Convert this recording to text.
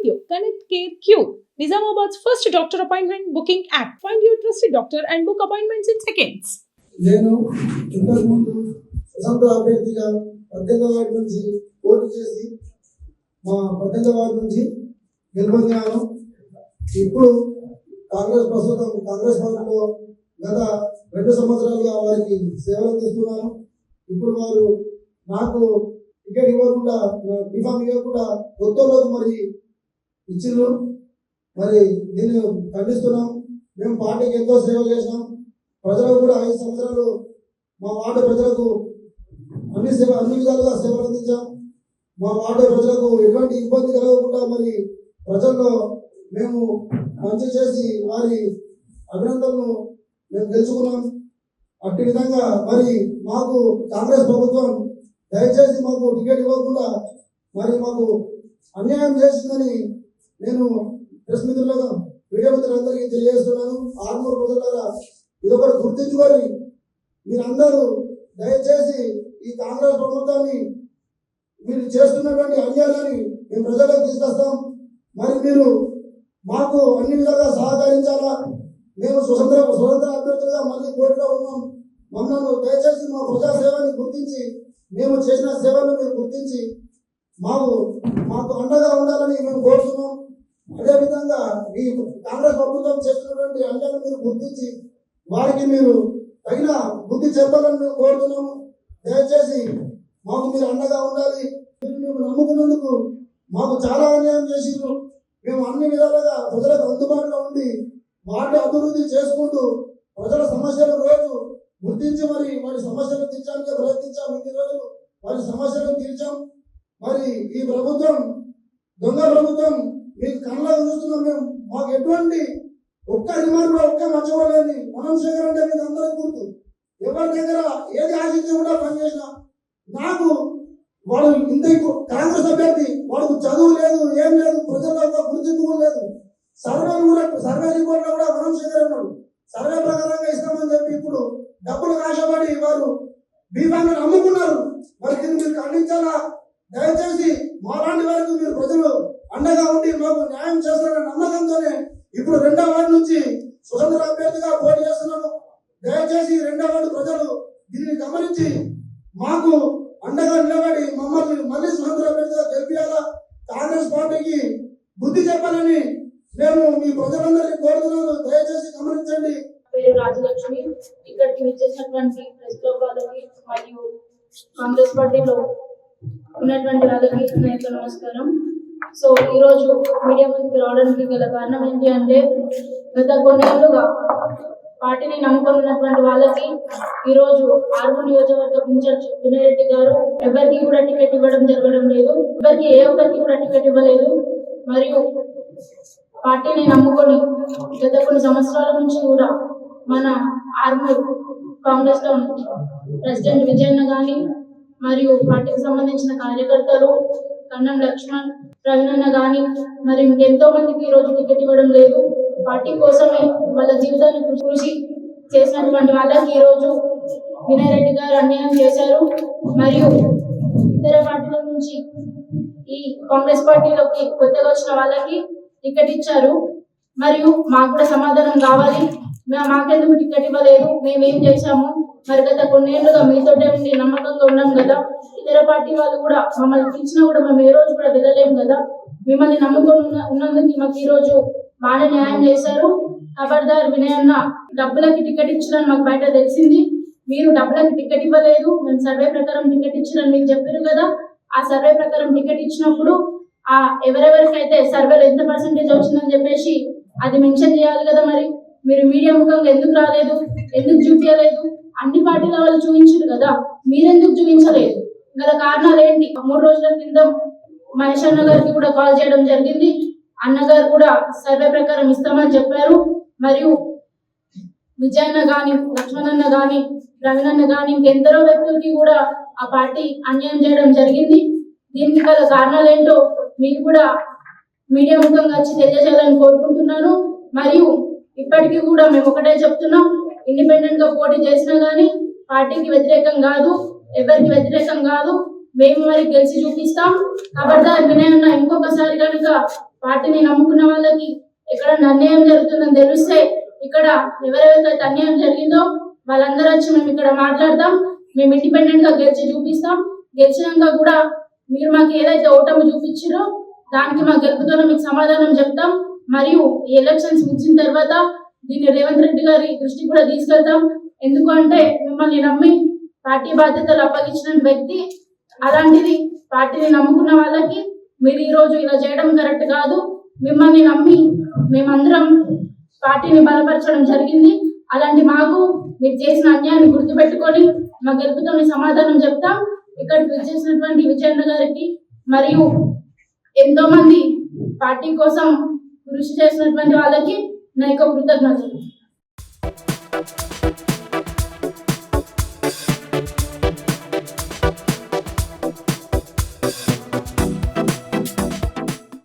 you. Connect Care Cube, Nizamabad's first doctor appointment booking app. Find your trusted doctor and book appointments in seconds. నేను ఇంతకుముందు స్వతంత్ర అభ్యర్థిగా 18వ ward నుంచి పోటీ చేసి మా 18వ వార్డు నుంచి గెలుపొందాను. ఇప్పుడు ప్రస్తుతం కాంగ్రెస్ పార్టీలో గత 2 సంవత్సరాలుగా వారికి సేవలు అందిస్తున్నాను. ఇప్పుడు వారు నాకు టికెట్ ఇవ్వకుండా డిఫామ్ ఇవ్వకుండా కొత్త రోజు మరి ఇచ్చిండ్రు. మరి దీన్ని ఖండిస్తున్నాం. మేము పార్టీకి ఎంతో సేవలు చేసినాం. ప్రజలకు కూడా 5 సంవత్సరాలు మా వార్డు ప్రజలకు అన్ని విధాలుగా సేవలు అందించాం. మా వార్డు ప్రజలకు ఎటువంటి ఇబ్బంది కలగకుండా మరి ప్రజల్లో మేము మంచి చేసి వారి అభినందనలు మేము గెలుచుకున్నాం. అట్టి విధంగా మరి మాకు కాంగ్రెస్ ప్రభుత్వం దయచేసి మాకు టికెట్ ఇవ్వకుండా మరి మాకు అన్యాయం చేసిందని నేను ప్రెస్ మిత్రులుగా మీడియా మిత్రులందరికీ తెలియజేస్తున్నాను. ఆర్మూరు ప్రజలారా ఇదొకటి గుర్తించుకొని మీరందరూ దయచేసి ఈ కాంగ్రెస్ ప్రభుత్వాన్ని మీరు చేస్తున్నటువంటి అన్యాయాన్ని మేము ప్రజలకు తీసుకొస్తాం. మరి మీరు మాకు అన్ని విధాలుగా సహకరించాలా. మేము స్వతంత్ర అభ్యర్థులుగా మళ్ళీ కోర్టులో ఉన్నాం. మమ్మల్ని దయచేసి మా ప్రజాసేవని గుర్తించి మేము చేసిన సేవలను మీరు గుర్తించి మాకు అండగా ఉండాలని మేము కోరుతున్నాం. అదేవిధంగా ఈ కాంగ్రెస్ ప్రభుత్వం చేస్తున్నటువంటి అన్యాయాన్ని మీరు గుర్తించి వారికి మీరు తగిన బుద్ధి చెప్పాలని మేము కోరుతున్నాము. దయచేసి మాకు మీరు అండగా ఉండాలి. మేము నమ్ముకున్నందుకు మాకు చాలా అన్యాయం చేసిండ్రు. మేము అన్ని విధాలుగా ప్రజలకు అందుబాటులో ఉండి వాటి అభివృద్ధి చేసుకుంటూ ప్రజల సమస్యలు రోజు గుర్తించి మరి వారి సమస్యలు తీర్చడానికి ప్రయత్నించాం. ఇన్ని రోజులు వారి సమస్యలను తీర్చాం. మరి ఈ ప్రభుత్వం దొంగ ప్రభుత్వం మీకు కళ్ళకు చూస్తున్నాం. మేము మాకు ఎటువంటి ఒక్క రిమార్క్ ఒక్క మర్చిపోలేని మనశేఖర్ అంటే మీకు అందరూ గుర్తు. ఎవరి దగ్గర ఏది ఆశించి కూడా పనిచేసినా నాకు వాడు ఇంత కాంగ్రెస్ అభ్యర్థి వాడికి చదువు లేదు, ఏం లేదు, ప్రజల్లో గుర్తింపు లేదు. సర్వే రిపోర్ట్లో కూడా మనశేఖర్ ఉన్నాడు. సర్వే ప్రకారంగా ఇస్తామని చెప్పి ఇప్పుడు డబ్బులు ఆశపడి వారు బీఫామ్ని అమ్ముకున్నారు. మరి దీన్ని మీరు ఖండించాలా. దయచేసి మాలాంటి వారికి మీరు ప్రజలు అండగా ఉండి మాకు న్యాయం చేస్తారనే నమ్మకంతోనే ఇప్పుడు 2వ వార్డు నుంచి స్వతంత్ర అభ్యర్థిగా పోటీ చేస్తున్నాను. దయచేసి 2వ వార్డు ప్రజలు దీన్ని గమనించి మాకు అండగా నిలబడి మమ్మల్ని మళ్ళీ స్వతంత్ర అభ్యర్థిగా గెలిపించాలా. కాంగ్రెస్ పార్టీకి బుద్ధి చెప్పాలని నేను మీ ప్రజలందరినీ కోరుతున్నాను. దయచేసి గమనించండి. పేరు రాజలక్ష్మి. ఇక్కడికి విచ్చేసినటువంటి ప్రెస్ క్లబ్ వాళ్ళకి మరియు కాంగ్రెస్ పార్టీలో ఉన్నటువంటి వాళ్ళకి నా నమస్కారం. సో ఈరోజు మీడియా ముందుకు రావడానికి గల కారణం ఏంటి అంటే గత కొన్నేళ్లుగా పార్టీని నమ్ముకున్నటువంటి వాళ్ళకి ఈరోజు ఆర్మూర్ నియోజకవర్గ ఇన్ఛార్జ్ వినయ్ రెడ్డి గారు ఎవరికి కూడా టికెట్ ఇవ్వడం జరగడం లేదు. ఎవరికి ఏ ఒక్కరికి కూడా టికెట్ ఇవ్వలేదు. మరియు పార్టీని నమ్ముకొని గత కొన్ని సంవత్సరాల నుంచి కూడా మన ఆర్మూర్ కాంగ్రెస్ లో ప్రెసిడెంట్ విజయన్న గాని మరియు పార్టీకి సంబంధించిన కార్యకర్తలు కన్నం లక్ష్మణ్, ప్రవీణన్న గాని మరి ఇంకెంతో మందికి ఈ రోజు టికెట్ ఇవ్వడం లేదు. పార్టీ కోసమే వాళ్ళ జీవితాన్ని కృషి చేసినటువంటి వాళ్ళకి ఈ రోజు వినయ్ రెడ్డి గారు అన్యాయం చేశారు. మరియు ఇతర పార్టీల నుంచి ఈ కాంగ్రెస్ పార్టీలోకి కొత్తగా వచ్చిన వాళ్ళకి టికెట్ ఇచ్చారు. మరియు మాకు కూడా సమాధానం కావాలి. మాకెందుకు టికెట్ ఇవ్వలేదు, మేమేం చేశాము, మరి గత కొన్నేళ్లుగా మీతోటే ఉండి నమ్మకంగా ఉన్నాం కదా. ఇతర పార్టీ వాళ్ళు కూడా మమ్మల్ని పిలిచినా కూడా మేము ఏ రోజు కూడా వెళ్ళలేము కదా. మిమ్మల్ని నమ్ముకొని ఉన్నందుకు మాకు ఈ రోజు బాగా న్యాయం చేశారు. ఖబర్దార్ వినయన్న డబ్బులకి టికెట్ ఇచ్చినని మాకు బయట తెలిసింది. మీరు డబ్బులకి టికెట్ ఇవ్వలేదు, మేము సర్వే ప్రకారం టికెట్ ఇచ్చినని మీకు చెప్పారు కదా. ఆ సర్వే ప్రకారం టికెట్ ఇచ్చినప్పుడు ఆ ఎవరెవరికైతే సర్వేలో ఎంత పర్సెంటేజ్ వచ్చిందని చెప్పేసి అది మెన్షన్ చేయాలి కదా. మరి మీరు మీడియా ముఖంగా ఎందుకు రాలేదు, ఎందుకు చూపించలేదు? అన్ని పార్టీల వాళ్ళు చూపించారు కదా, మీరెందుకు చూపించలేదు? గల కారణాలు ఏంటి? 3 రోజుల కింద మహేష్ అన్న గారికి కూడా కాల్ చేయడం జరిగింది. అన్నగారు కూడా సర్వే ప్రకారం ఇస్తామని చెప్పారు. మరియు విజయన్న గాని, లక్ష్మణన్న గాని, ప్రవీణన్న గాని ఇంకెందరో వ్యక్తులకి కూడా ఆ పార్టీ అన్యాయం చేయడం జరిగింది. దీనికి గల కారణాలు ఏంటో మీరు కూడా మీడియా ముఖంగా వచ్చి తెలియజేయాలని కోరుకుంటున్నాను. మరియు ఇప్పటికీ కూడా మేము ఒకటే చెప్తున్నాం, ఇండిపెండెంట్ గా పోటీ చేసినా గానీ పార్టీకి వ్యతిరేకం కాదు, ఎవరికి వ్యతిరేకం కాదు. మేము మరి గెలిచి చూపిస్తాం. కాబట్టి వినయ్ అన్న ఇంకొకసారి కనుక పార్టీని నమ్ముకున్న వాళ్ళకి ఎక్కడ అన్యాయం జరుగుతుందని తెలిస్తే ఇక్కడ ఎవరెవరికైతే అన్యాయం జరిగిందో వాళ్ళందరూ వచ్చి మేము ఇక్కడ మాట్లాడతాం. మేము ఇండిపెండెంట్ గా గెలిచి చూపిస్తాం. గెలిచినాక కూడా మీరు మాకు ఏదైతే ఓటమి చూపించారో దానికి మా గెలుపుతోనే మీకు సమాధానం చెప్తాం. మరియు ఈ ఎలక్షన్స్ ముగిసిన తర్వాత దీన్ని రేవంత్ రెడ్డి గారి దృష్టికి కూడా తీసుకెళ్తాం. ఎందుకంటే మిమ్మల్ని నమ్మి పార్టీ బాధ్యతలు అప్పగించిన వ్యక్తి, అలాంటిది పార్టీని నమ్ముకున్న వాళ్ళకి మీరు ఈ రోజు ఇలా చేయడం కరెక్ట్ కాదు. మిమ్మల్ని నమ్మి మేమందరం పార్టీని బలపరచడం జరిగింది. అలాంటి మాకు మీరు చేసిన అన్యాయాన్ని గుర్తుపెట్టుకొని మా గెలుపుతో సమాధానం చెప్తాం. ఇక్కడికి వచ్చేసినటువంటి విజయన్న గారికి మరియు ఎంతో మంది పార్టీ కోసం కృషి చేసినటువంటి వాళ్ళకి నా యొక్క కృతజ్ఞతలు.